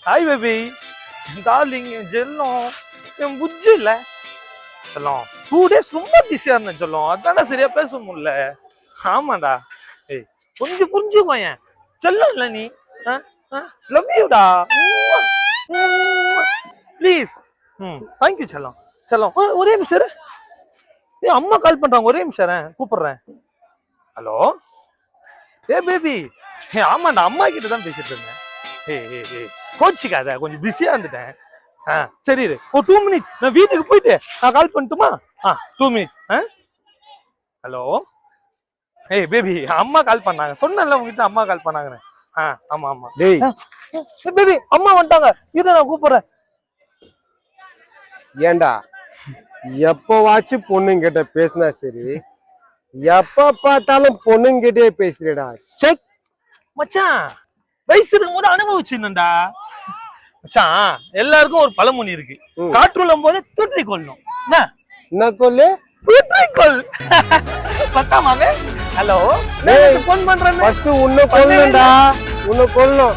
Hi baby, darling, என் செல்லம், என் புஜ்ஜி இல்ல செல்லம். 2 days ரொம்ப பிஸியா இருந்தேன் செல்லம், அதானே சரியா பேச முடியல. ஆமாடா. ஏய் கொஞ்சம் புரிஞ்சுக்கோயேன் செல்லம் இல்ல நீ. Love யூடா, please. தேங்க்யூ செல்லம். செல்லம் ஒரே நிமிஷம் இரு. ஏய் அம்மா கால் பண்றாங்க, ஒரே நிமிஷம் இரு, கூப்பிடுறேன். ஹலோ ஏ பேபி. ஆமாண்டா, அம்மா கிட்ட தான் பேசிட்டு இருந்தேன். ஏய் கோச்சிக்காத, கொஞ்சம் பிஸியா இருந்துட்டேன். சரி இரு, ஒரு 2 minutes நான் வீட்டுக்கு போயிட்டு நான் கால் பண்ணட்டுமா? 2 minutes. ஹலோ ஏய் பேபி, அம்மா கால் பண்ணாங்க, சொன்னேன்ல உங்ககிட்ட அம்மா கால் பண்ணாங்கன்னு. ஆமா ஆமா. டேய் பேபி அம்மா வந்துட்டாங்க, இரு நான் கூப்பிடுறேன். ஏண்டா எப்பவாச்சும் பொண்ணுங்கிட்ட பேசினா சரி, எப்ப பார்த்தாலும் பொண்ணுங்கிட்டே பேசுறடா. செக் மச்சான், வயசு இருக்கும்போது அனுபவிச்சுடா மச்சான். எல்லாருக்கும் ஒரு பழமொழி இருக்கு, காற்றுள்ளும் போது தூற்றி கொள்ளணும். என்ன கொல்லு? தூற்றி கொள். பத்தாமாவே. ஹலோ, போன் பண்றேன். உன்னை கொல்லணும்டா, உன்னை கொல்லணும்.